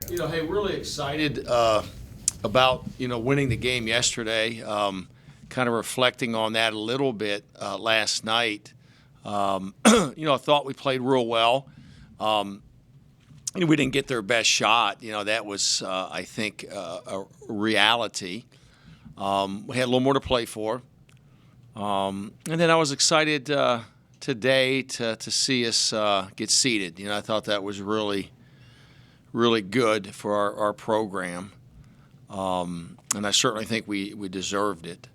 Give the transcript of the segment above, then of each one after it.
Hey, really excited about winning the game yesterday. Kind of reflecting on that a little bit last night. I thought we played real well. We didn't get their best shot. That was, I think, a reality. We had a little more to play for. And then I was excited today to see us get seated. I thought that was really, really good for our program. And I certainly think we deserved it.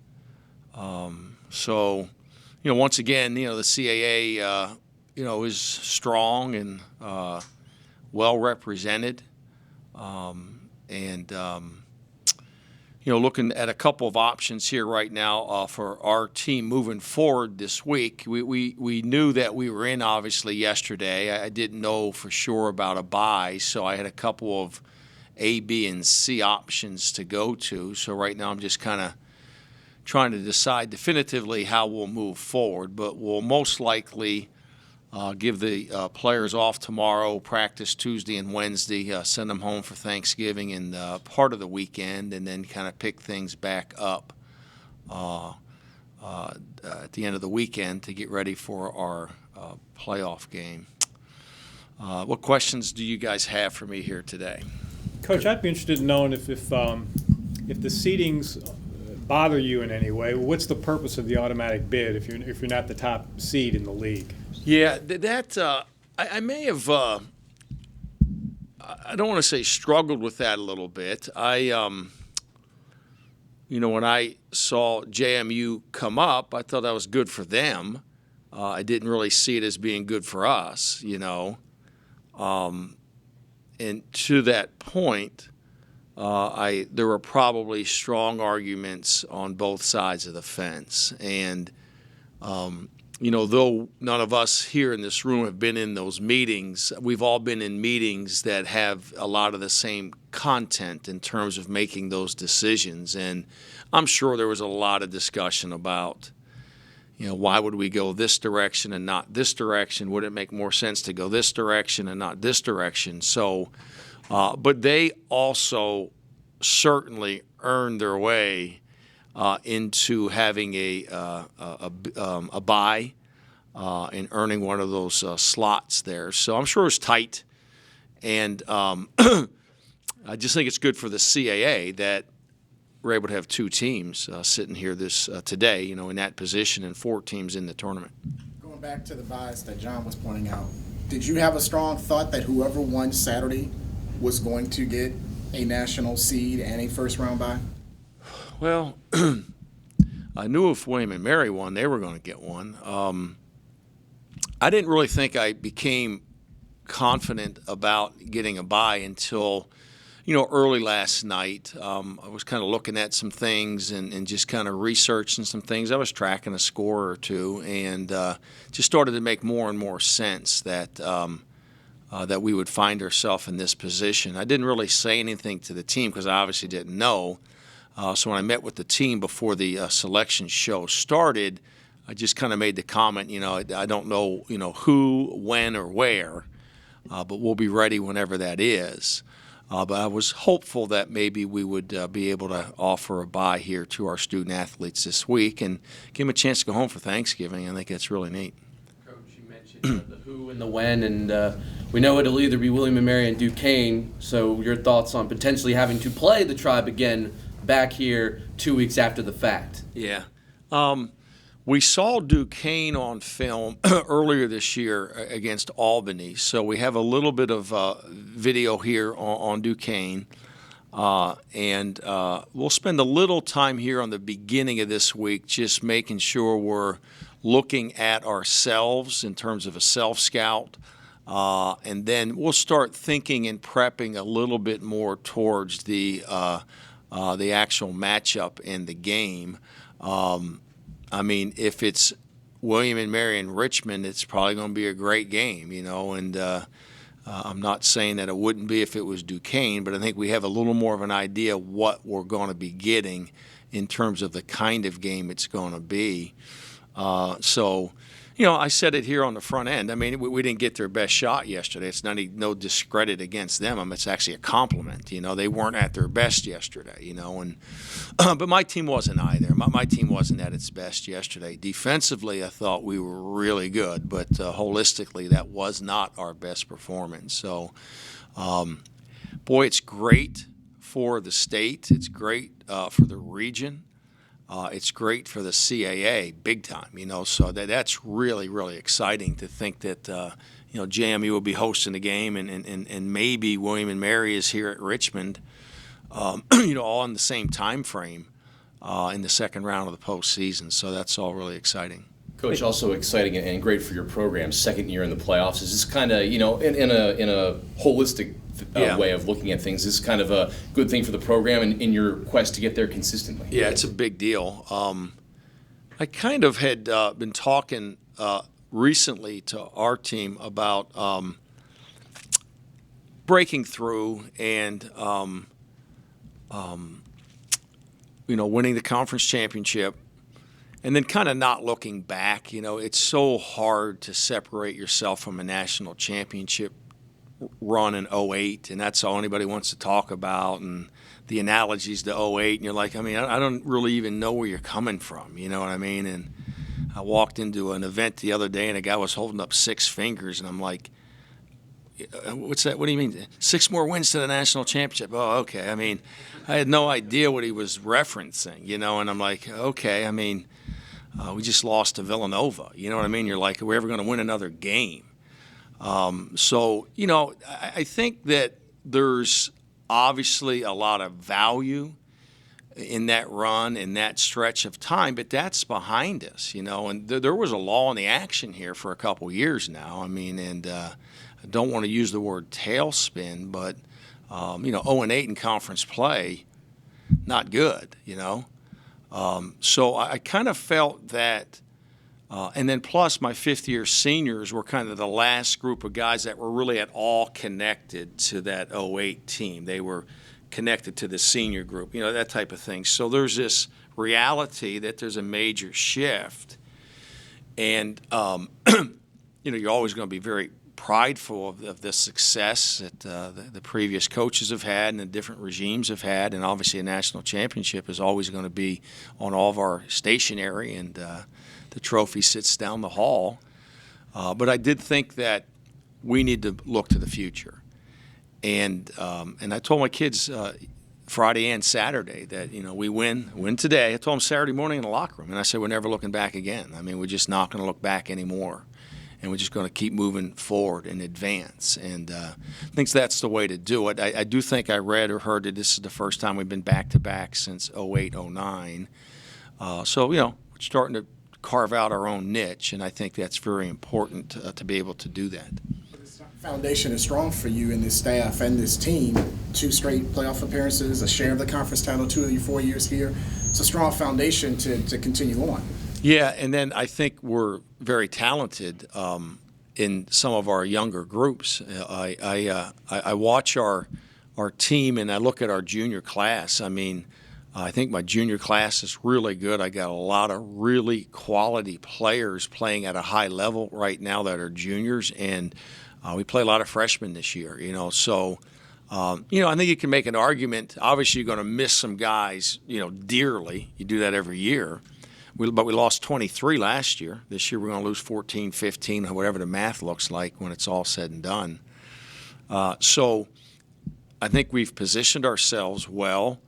Once again, the CAA, is strong and well represented. Looking at a couple of options here right now for our team moving forward this week. We knew that we were in, obviously, yesterday. I didn't know for sure about a bye, so I had a couple of A, B, and C options to go to. So right now I'm just kind of trying to decide definitively how we'll move forward. But we'll most likely give the players off tomorrow, practice Tuesday and Wednesday, send them home for Thanksgiving and part of the weekend, and then kind of pick things back up at the end of the weekend to get ready for our playoff game. What questions do you guys have for me here today? Coach, I'd be interested in knowing if the seedings bother you in any way. What's the purpose of the automatic bid if you're not the top seed in the league? Yeah, I may have. I don't want to say struggled with that a little bit. When I saw JMU come up, I thought that was good for them. I didn't really see it as being good for us. And to that point, there were probably strong arguments on both sides of the fence. And, though none of us here in this room have been in those meetings, we've all been in meetings that have a lot of the same content in terms of making those decisions. And I'm sure there was a lot of discussion about, why would we go this direction and not this direction? Would it make more sense to go this direction and not this direction? So, but they also certainly earned their way into having a bye and earning one of those slots there. So I'm sure it's tight, and I just think it's good for the CAA that we're able to have two teams sitting here today, in that position, and four teams in the tournament. Going back to the bias that John was pointing out, did you have a strong thought that whoever won Saturday was going to get a national seed and a first-round bye? Well, I knew if William and Mary won, they were going to get one. I didn't really think I became confident about getting a bye until, early last night. I was kind of looking at some things and just kind of researching some things. I was tracking a score or two, and just started to make more and more sense that that we would find ourselves in this position. I didn't really say anything to the team because I obviously didn't know. So when I met with the team before the selection show started, I just kind of made the comment, I don't know, who, when, or where, but we'll be ready whenever that is. But I was hopeful that maybe we would be able to offer a bye here to our student athletes this week and give them a chance to go home for Thanksgiving. I think that's really neat. Coach, you mentioned the who and the when, and we know it'll either be William and Mary and Duquesne. So your thoughts on potentially having to play the Tribe again back here 2 weeks after the fact? Yeah. We saw Duquesne on film earlier this year against Albany, so we have a little bit of video here on Duquesne, and we'll spend a little time here on the beginning of this week just making sure we're looking at ourselves in terms of a self-scout, and then we'll start thinking and prepping a little bit more towards the actual matchup in the game. If it's William and Mary in Richmond, it's probably going to be a great game, and I'm not saying that it wouldn't be if it was Duquesne, but I think we have a little more of an idea what we're going to be getting in terms of the kind of game it's going to be. So I said it here on the front end. I mean, we didn't get their best shot yesterday. It's no discredit against them. I mean, it's actually a compliment. They weren't at their best yesterday. And but my team wasn't either. My team wasn't at its best yesterday. Defensively, I thought we were really good, but holistically, that was not our best performance. So, boy, it's great for the state. It's great for the region. It's great for the CAA, big time, so that's really, really exciting to think that, JMU will be hosting the game and maybe William & Mary is here at Richmond, all in the same time frame in the second round of the postseason. So that's all really exciting. Coach, also exciting and great for your program. Second year in the playoffs. Is this kind of, in a holistic way of looking at things, is this kind of a good thing for the program in your quest to get there consistently? Yeah, it's a big deal. I kind of had been talking recently to our team about breaking through and winning the conference championship. And then kind of not looking back. It's so hard to separate yourself from a national championship run in 08, and that's all anybody wants to talk about, and the analogies to 08, and you're like, I don't really even know where you're coming from, you know what I mean? And I walked into an event the other day, and a guy was holding up 6 fingers, and I'm like, what's that? What do you mean? 6 more wins to the national championship? Oh, okay. I had no idea what he was referencing, and I'm like, okay, we just lost to Villanova. You know what I mean? You're like, are we ever going to win another game? So, I think that there's obviously a lot of value in that run, in that stretch of time, but that's behind us, and there was a law in the action here for a couple years now. I don't want to use the word tailspin, but, 0-8 in conference play, not good, So I kind of felt that, and then plus my fifth-year seniors were kind of the last group of guys that were really at all connected to that 08 team. They were connected to the senior group, that type of thing. So there's this reality that there's a major shift, and you're always going to be very prideful of the success that the previous coaches have had and the different regimes have had, and obviously a national championship is always going to be on all of our stationery, and the trophy sits down the hall. But I did think that we need to look to the future, and I told my kids Friday and Saturday that we win today. I told them Saturday morning in the locker room, and I said we're never looking back again. We're just not going to look back anymore. And we're just going to keep moving forward and advance. And I think that's the way to do it. I do think I read or heard that this is the first time we've been back-to-back since 08, 09. So, we're starting to carve out our own niche, and I think that's very important to be able to do that. Foundation is strong for you and this staff and this team. 2 straight playoff appearances, a share of the conference title, 2 of your 4 years here. It's a strong foundation to continue on. Yeah, and then I think we're very talented in some of our younger groups. I watch our team and I look at our junior class. I think my junior class is really good. I got a lot of really quality players playing at a high level right now that are juniors, and we play a lot of freshmen this year. So I think you can make an argument. Obviously, you're going to miss some guys, dearly. You do that every year. But we lost 23 last year. This year we're going to lose 14, 15, whatever the math looks like when it's all said and done. So I think we've positioned ourselves well.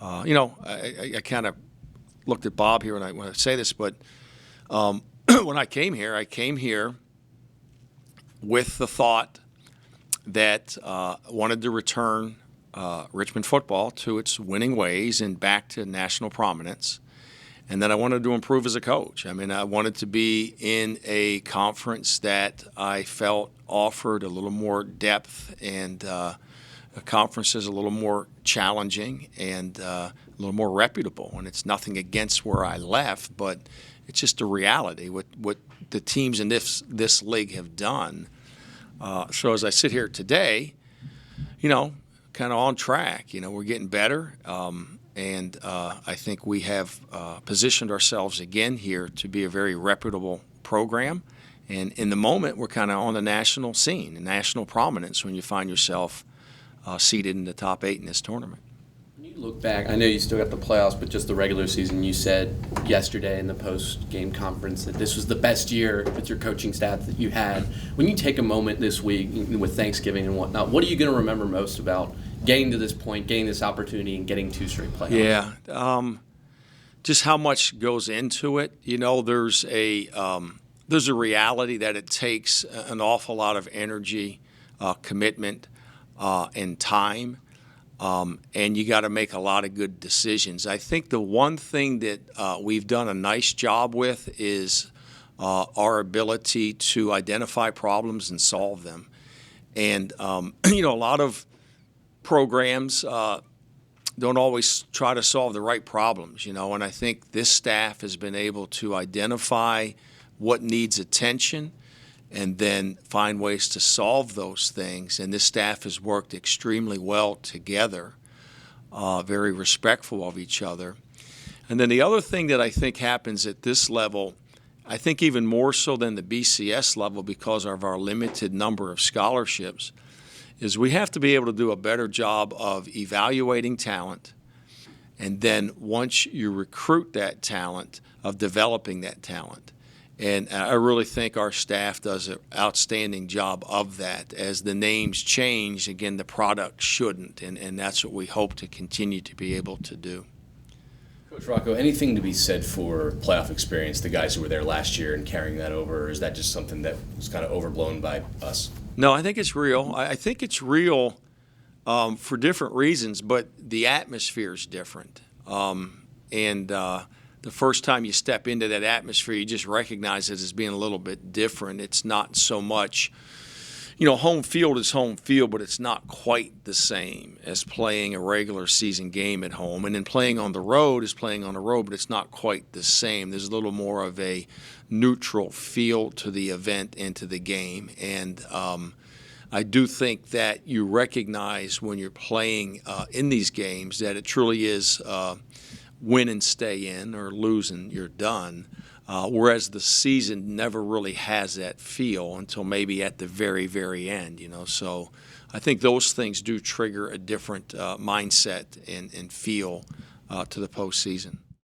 I kind of looked at Bob here when I say this, but when I came here with the thought that I wanted to return Richmond football to its winning ways and back to national prominence. And then I wanted to improve as a coach. I wanted to be in a conference that I felt offered a little more depth, and a conference is a little more challenging and a little more reputable. And it's nothing against where I left, but it's just a reality, what the teams in this league have done. So as I sit here today, kind of on track. We're getting better. And I think we have positioned ourselves again here to be a very reputable program. And in the moment, we're kind of on the national scene, national prominence when you find yourself seated in the top 8 in this tournament. When you look back, I know you still got the playoffs, but just the regular season, you said yesterday in the post-game conference that this was the best year with your coaching staff that you had. When you take a moment this week with Thanksgiving and whatnot, what are you going to remember most about getting to this point, getting this opportunity, and getting 2 straight playoffs? Yeah, just how much goes into it. You know, there's a reality that it takes an awful lot of energy, commitment, and time, and you got to make a lot of good decisions. I think the one thing that we've done a nice job with is our ability to identify problems and solve them. And, you know, a lot of programs don't always try to solve the right problems, you know, and I think this staff has been able to identify what needs attention and then find ways to solve those things. And this staff has worked extremely well together, very respectful of each other. And then the other thing that I think happens at this level, I think even more so than the BCS level because of our limited number of scholarships, is we have to be able to do a better job of evaluating talent, and then once you recruit that talent, of developing that talent. And I really think our staff does an outstanding job of that. As the names change, again, the product shouldn't, and that's what we hope to continue to be able to do. Coach Rocco, anything to be said for playoff experience, the guys who were there last year and carrying that over, or is that just something that was kind of overblown by us? No, I think it's real. I think it's real for different reasons, but the atmosphere is different. The first time you step into that atmosphere, you just recognize it as being a little bit different. It's not so much, you know, home field is home field, but it's not quite the same as playing a regular season game at home. And then playing on the road is playing on the road, but it's not quite the same. There's a little more of a neutral feel to the event and to the game. And I do think that you recognize when you're playing in these games that it truly is win and stay in, or lose and you're done. Whereas the season never really has that feel until maybe at the very, very end, you know. So I think those things do trigger a different mindset and feel to the postseason.